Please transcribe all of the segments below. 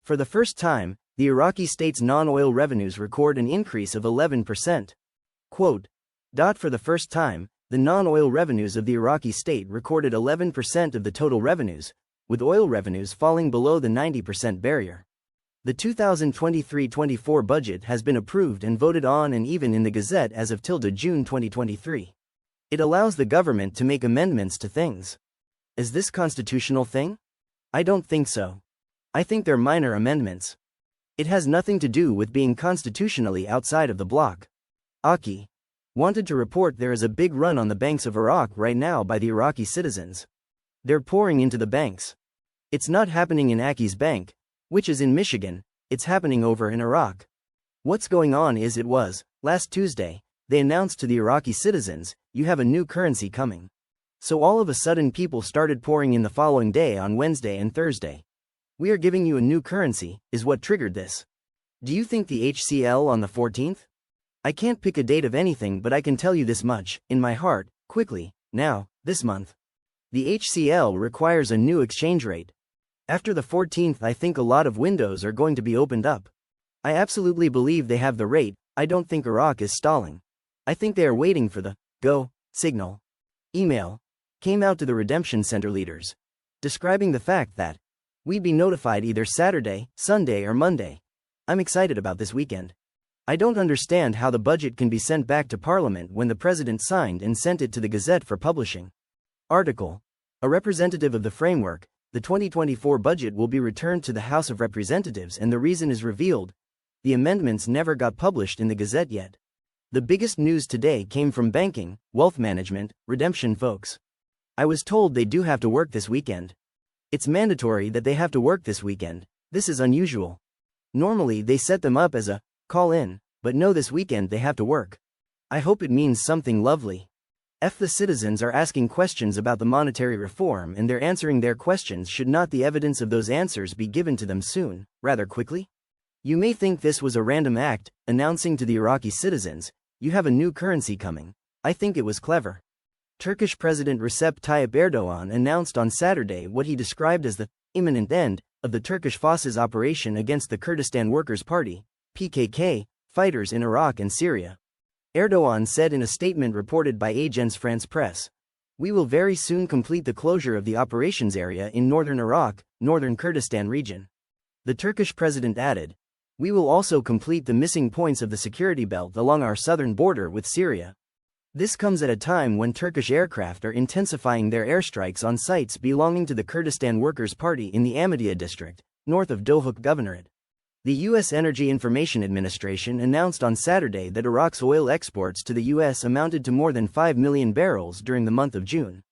For the first time, the Iraqi state's non-oil revenues record an increase of 11%. Quote, For the first time, the non-oil revenues of the Iraqi state recorded 11% of the total revenues, with oil revenues falling below the 90% barrier. The 2023-24 budget has been approved and voted on and even in the Gazette as of June 2023. It allows the government to make amendments to things. Is this constitutional thing? I don't think so. I think they're minor amendments. It has nothing to do with being constitutionally outside of the bloc. Aki wanted to report there is a big run on the banks of Iraq right now by the Iraqi citizens. They're pouring into the banks. It's not happening in Aki's bank, which is in Michigan, it's happening over in Iraq. What's going on is last Tuesday, they announced to the Iraqi citizens, you have a new currency coming. So all of a sudden people started pouring in the following day on Wednesday and Thursday. We are giving you a new currency, is what triggered this. Do you think the HCL on the 14th? I can't pick a date of anything, but I can tell you this much, in my heart, quickly, now, this month. The HCL requires a new exchange rate. After the 14th, I think a lot of windows are going to be opened up. I absolutely believe they have the rate. I don't think Iraq is stalling. I think they are waiting for the go signal. Email came out to the Redemption Center leaders, describing the fact that we'd be notified either Saturday, Sunday, or Monday. I'm excited about this weekend. I don't understand how the budget can be sent back to Parliament when the President signed and sent it to the Gazette for publishing. Article. A representative of the framework, the 2024 budget will be returned to the House of Representatives and the reason is revealed. The amendments never got published in the Gazette yet. The biggest news today came from banking, wealth management, redemption folks. I was told they do have to work this weekend. It's mandatory that they have to work this weekend. This is unusual. Normally they set them up as a call in, but no, this weekend they have to work. I hope it means something lovely. The citizens are asking questions about the monetary reform and they're answering their questions. Should not the evidence of those answers be given to them soon, rather quickly? You may think this was a random act, announcing to the Iraqi citizens, you have a new currency coming. I think it was clever. Turkish President Recep Tayyip Erdogan announced on Saturday what he described as the imminent end of the Turkish forces' operation against the Kurdistan Workers' Party, PKK, fighters in Iraq and Syria. Erdogan said in a statement reported by Agence France Presse, we will very soon complete the closure of the operations area in northern Iraq, northern Kurdistan region. The Turkish president added, we will also complete the missing points of the security belt along our southern border with Syria. This comes at a time when Turkish aircraft are intensifying their airstrikes on sites belonging to the Kurdistan Workers' Party in the Ahmadiyya district, north of Dohuk Governorate. The U.S. Energy Information Administration announced on Saturday that Iraq's oil exports to the U.S. amounted to more than 5 million barrels during the month of June.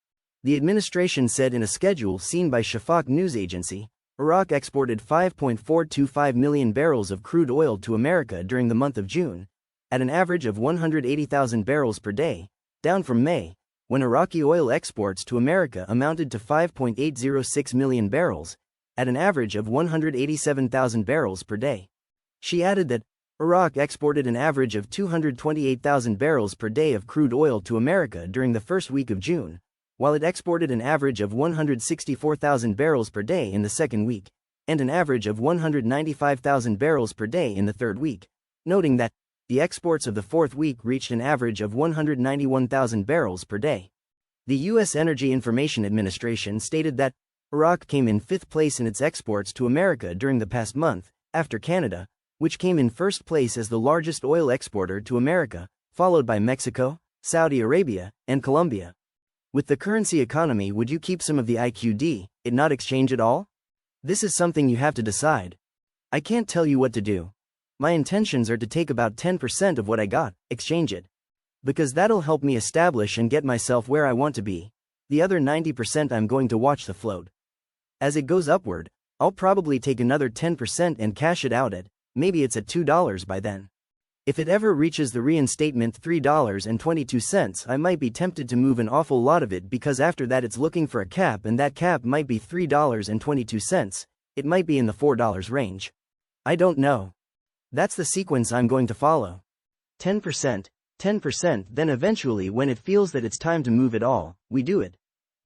The administration said in a schedule seen by Shafaq news agency, Iraq exported 5.425 million barrels of crude oil to America during the month of June, at an average of 180,000 barrels per day, down from May, when Iraqi oil exports to America amounted to 5.806 million barrels, at an average of 187,000 barrels per day. She added that Iraq exported an average of 228,000 barrels per day of crude oil to America during the first week of June, while it exported an average of 164,000 barrels per day in the second week, and an average of 195,000 barrels per day in the third week, noting that the exports of the fourth week reached an average of 191,000 barrels per day. The U.S. Energy Information Administration stated that Iraq came in fifth place in its exports to America during the past month, after Canada, which came in first place as the largest oil exporter to America, followed by Mexico, Saudi Arabia, and Colombia. With the currency economy, would you keep some of the IQD, it not exchange at all? This is something you have to decide. I can't tell you what to do. My intentions are to take about 10% of what I got, exchange it. Because that'll help me establish and get myself where I want to be. The other 90% I'm going to watch the float. As it goes upward, I'll probably take another 10% and cash it out at, maybe it's at $2 by then. If it ever reaches the reinstatement $3.22, I might be tempted to move an awful lot of it because after that it's looking for a cap and that cap might be $3.22, it might be in the $4 range. I don't know. That's the sequence I'm going to follow. 10%, 10%, then eventually when it feels that it's time to move it all, we do it.